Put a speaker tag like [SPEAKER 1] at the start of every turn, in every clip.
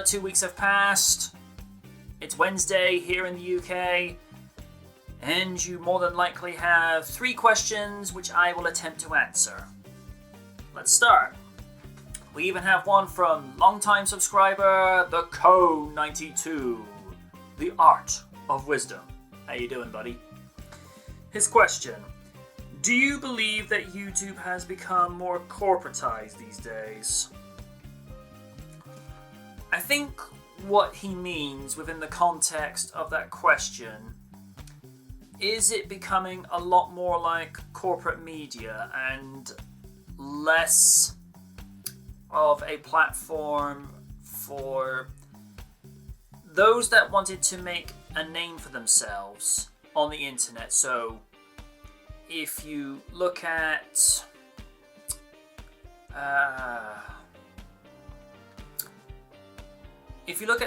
[SPEAKER 1] 2 weeks have passed. It's Wednesday here in the UK, and you more than likely have 3 questions which I will attempt to answer. Let's start. We even have one from longtime subscriber, the Co92, The Art of Wisdom. How you doing, buddy? His question: do you believe that YouTube has become more corporatized these days? I think what he means within the context of that question is it becoming a lot more like corporate media and less of a platform for those that wanted to make a name for themselves on the internet. So if you look at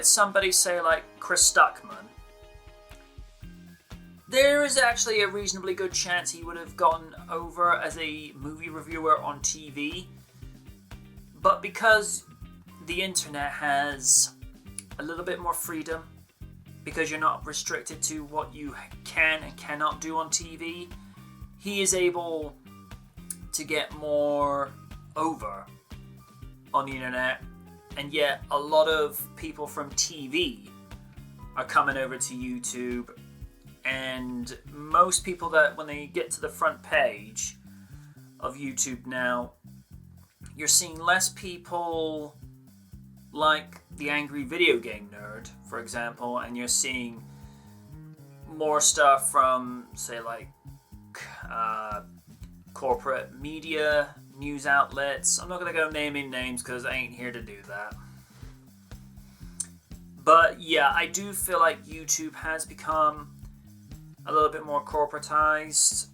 [SPEAKER 1] somebody, say, like Chris Stuckman, there is actually a reasonably good chance he would have gotten over as a movie reviewer on TV. But because the internet has a little bit more freedom, because you're not restricted to what you can and cannot do on TV, he is able to get more over on the internet. And yet a lot of people from TV are coming over to YouTube, and most people that when they get to the front page of YouTube now, you're seeing less people like the Angry Video Game Nerd, for example, and you're seeing more stuff from, say, like corporate media, news outlets. I'm not going to go naming names because I ain't here to do that. But yeah, I do feel like YouTube has become a little bit more corporatized.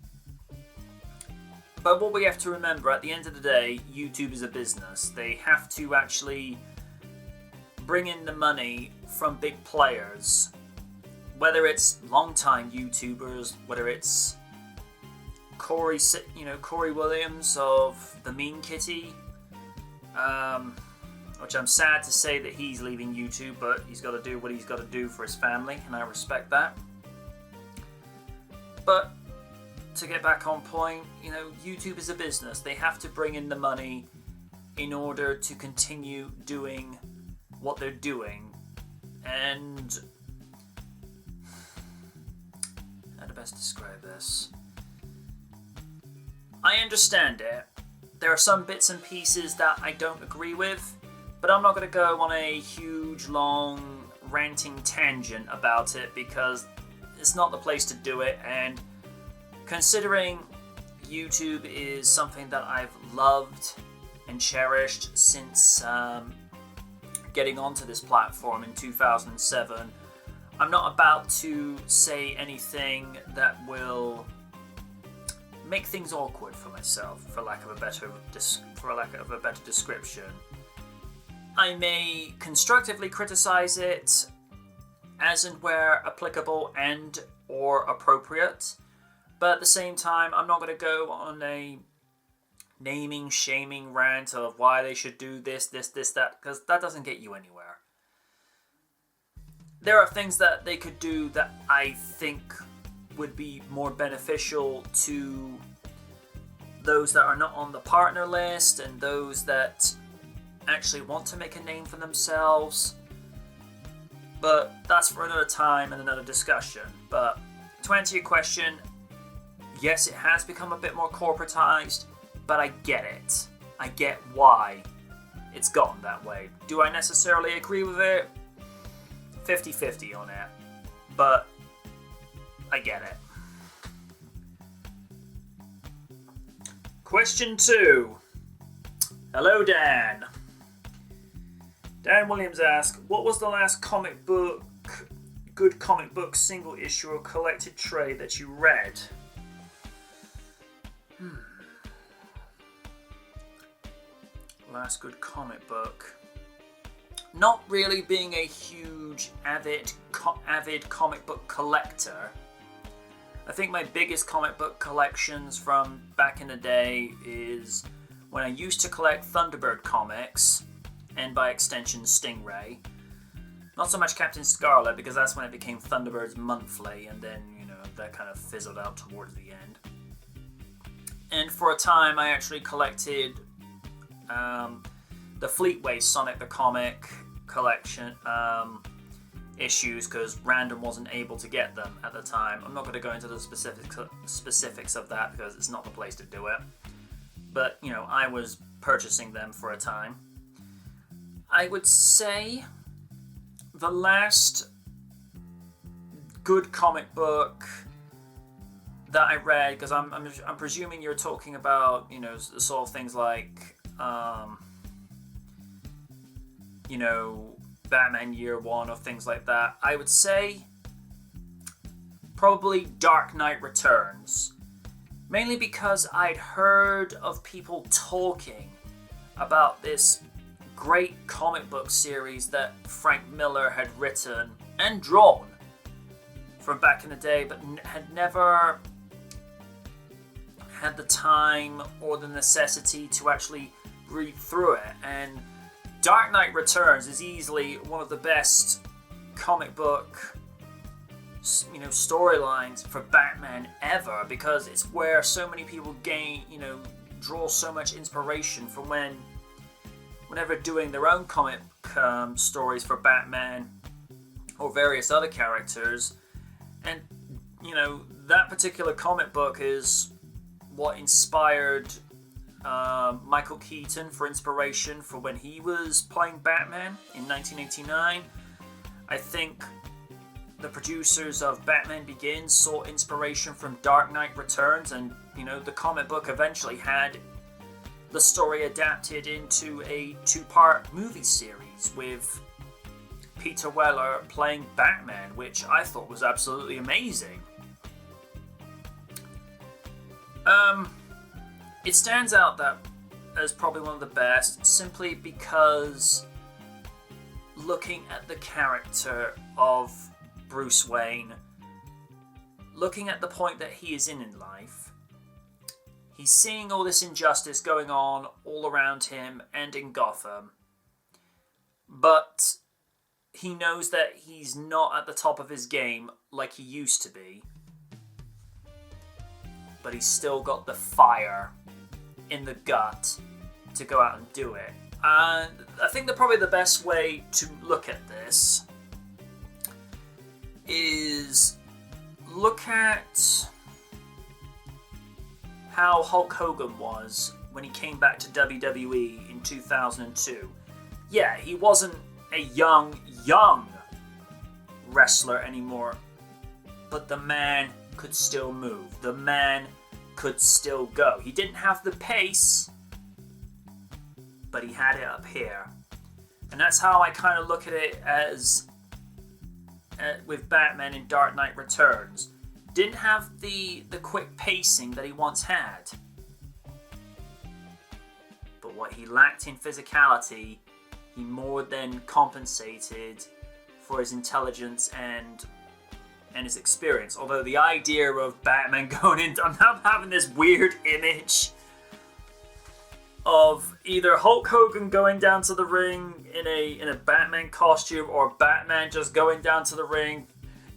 [SPEAKER 1] But what we have to remember, at the end of the day, YouTube is a business. They have to actually bring in the money from big players. Whether it's long-time YouTubers, whether it's Corey Williams of the Mean Kitty, which I'm sad to say that he's leaving YouTube, but he's got to do what he's got to do for his family, and I respect that. But to get back on point, YouTube is a business. They have to bring in the money in order to continue doing what they're doing. And how to best describe this? I understand it. There are some bits and pieces that I don't agree with, but I'm not going to go on a huge, long, ranting tangent about it because it's not the place to do it. And considering YouTube is something that I've loved and cherished since getting onto this platform in 2007, I'm not about to say anything that will make things awkward for myself, for lack of a better description. I may constructively criticize it as and where applicable and or appropriate, but at the same time, I'm not going to go on a naming, shaming rant of why they should do this, that, because that doesn't get you anywhere. There are things that they could do that I think would be more beneficial to those that are not on the partner list and those that actually want to make a name for themselves. But that's for another time and another discussion. But to answer your question, yes, it has become a bit more corporatized, but I get it. I get why it's gotten that way. Do I necessarily agree with it? 50-50 on it. But I get it. Question 2. Hello, Dan. Dan Williams asks, what was the last good comic book single issue or collected trade that you read? Last good comic book. Not really being a huge avid comic book collector. I think my biggest comic book collections from back in the day is when I used to collect Thunderbird comics, and by extension Stingray. Not so much Captain Scarlet, because that's when it became Thunderbirds Monthly, and then, that kind of fizzled out towards the end. And for a time, I actually collected the Fleetway Sonic the Comic collection issues, because Random wasn't able to get them at the time. I'm not going to go into the specifics of that, because it's not the place to do it. But, I was purchasing them for a time. I would say the last good comic book that I read, because I'm presuming you're talking about, sort of things like, Batman Year One or things like that. I would say probably Dark Knight Returns. Mainly because I'd heard of people talking about this great comic book series that Frank Miller had written and drawn from back in the day, but had never had the time or the necessity to actually read through it. And Dark Knight Returns is easily one of the best comic book storylines for Batman ever, because it's where so many people draw so much inspiration from whenever doing their own comic stories for Batman or various other characters. And that particular comic book is what inspired Michael Keaton for inspiration for when he was playing Batman in 1989. I think the producers of Batman Begins saw inspiration from Dark Knight Returns, and the comic book eventually had the story adapted into a 2-part movie series with Peter Weller playing Batman, which I thought was absolutely amazing. It stands out that as probably one of the best, simply because looking at the character of Bruce Wayne, looking at the point that he is in life, he's seeing all this injustice going on all around him and in Gotham, but he knows that he's not at the top of his game like he used to be, but he's still got the fire in the gut to go out and do it. And I think that probably the best way to look at this is look at how Hulk Hogan was when he came back to WWE in 2002. Yeah, he wasn't a young wrestler anymore, but the man could still move. The man could still go. He didn't have the pace, but he had it up here. And that's how I kind of look at it as with Batman in Dark Knight Returns. Didn't have the quick pacing that he once had, but what he lacked in physicality, he more than compensated for his intelligence and his experience. Although the idea of Batman going into... I'm now having this weird image of either Hulk Hogan going down to the ring in a Batman costume, or Batman just going down to the ring,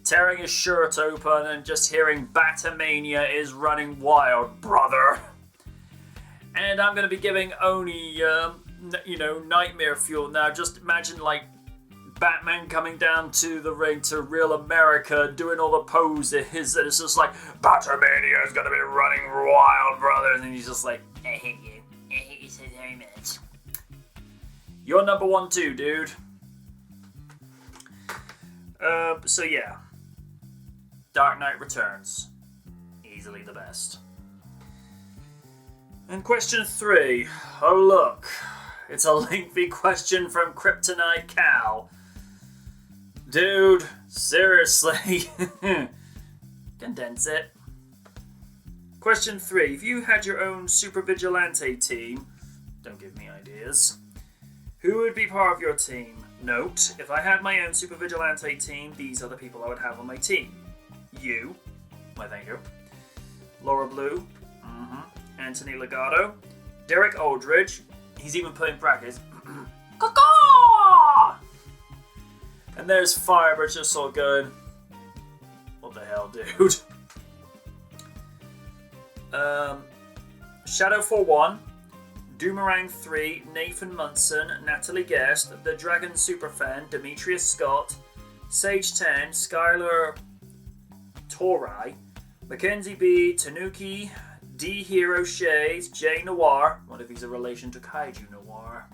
[SPEAKER 1] tearing his shirt open and just hearing Batamania is running wild, brother. And I'm going to be giving Oni, nightmare fuel. Now just imagine Batman coming down to the ring to Real America, doing all the poses, and it's just like, Batamania is gonna be running wild, brother. And then he's just like, I hate you. I hate you so very much. You're number 1 too, dude. So yeah. Dark Knight Returns. Easily the best. And question 3. Oh look. It's a lengthy question from Kryptonite Cal. Dude, seriously. Condense it. Question 3. If you had your own super vigilante team, don't give me ideas, who would be part of your team? Note, if I had my own super vigilante team, these are the people I would have on my team. You. Why, thank you. Laura Blue. Anthony Legato. Derek Aldridge. He's even put in brackets. Caw-caw! And And there's Firebird just sort of going, what the hell, dude? Shadow 41, Doomerang 3, Nathan Munson, Natalie Guest, The Dragon Superfan, Demetrius Scott, Sage 10, Skylar Torai, Mackenzie B, Tanuki, D Hero Shades, J Noir, what if he's a relation to Kaiju Noir?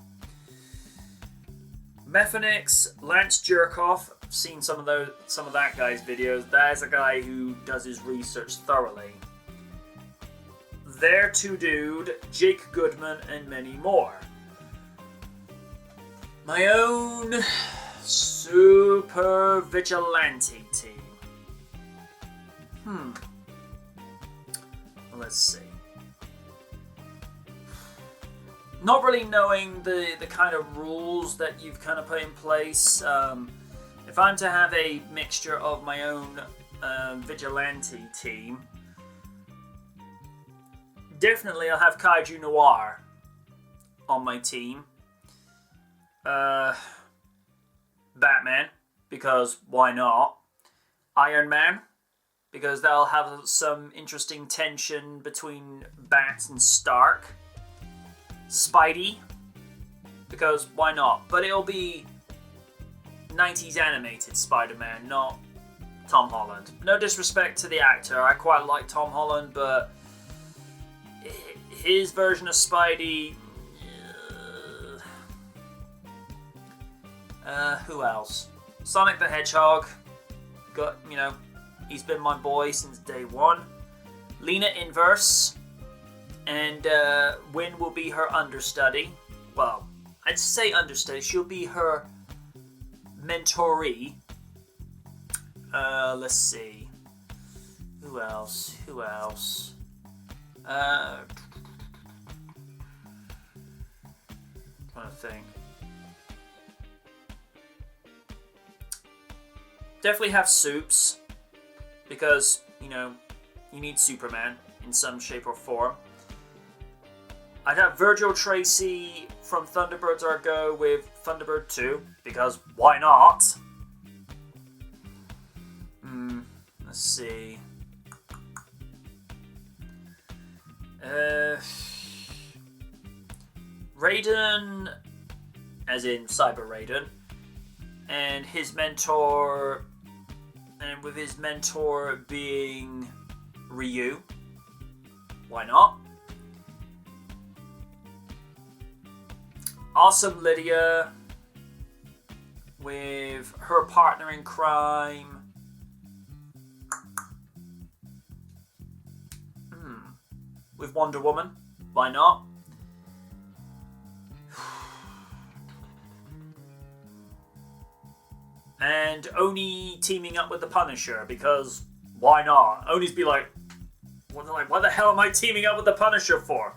[SPEAKER 1] Methanix, Lance Jerkoff, I've seen some of that guy's videos. That is a guy who does his research thoroughly. There To Dude, Jake Goodman, and many more. My own super vigilante team. Let's see. Not really knowing the kind of rules that you've kind of put in place. If I'm to have a mixture of my own vigilante team, definitely I'll have Kaiju Noir on my team. Batman, because why not? Iron Man, because that'll have some interesting tension between Bat and Stark. Spidey, because why not? But it'll be 90s animated Spider-Man, not Tom Holland. No disrespect to the actor, I quite like Tom Holland, but his version of Spidey... who else? Sonic the Hedgehog. Got, he's been my boy since day one. Lena Inverse. And Wynn will be her understudy. Well, I'd say understudy. She'll be her mentoree. Let's see. Who else? Trying to think. Definitely have Soups, because, you need Superman in some shape or form. I'd have Virgil Tracy from Thunderbirds Are Go with Thunderbird 2, because why not? Let's see. Raiden, as in Cyber Raiden, and his mentor, and with his mentor being Ryu. Why not? Awesome Lydia with her partner in crime. With Wonder Woman. Why not? And Oni teaming up with the Punisher, because why not? Oni's be like, what the hell am I teaming up with the Punisher for?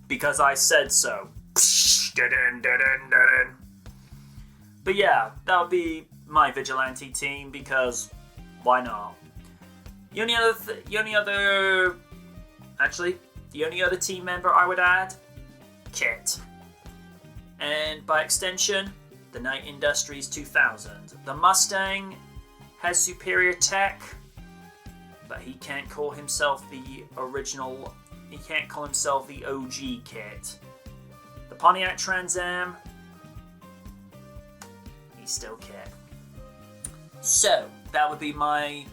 [SPEAKER 1] Because I said so. But yeah, that would be my vigilante team, because why not? The only other team member I would add, Kit. And by extension, the Night Industries 2000. The Mustang has superior tech, but he can't call himself the original, he can't call himself the OG Kit. The Pontiac Trans Am, he's still Kit. So, that would be my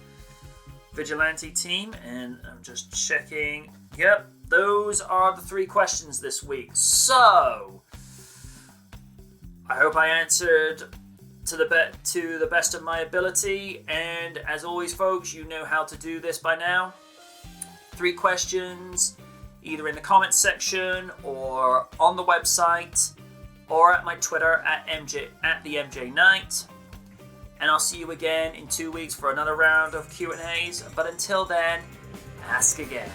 [SPEAKER 1] vigilante team, and I'm just checking. Yep, those are the 3 questions this week. So, I hope I answered to the best of my ability, and as always, folks, you know how to do this by now. 3 questions, either in the comments section, or on the website, or at my Twitter at the MJ Knight. And I'll see you again in 2 weeks for another round of Q&As. But until then, ask again.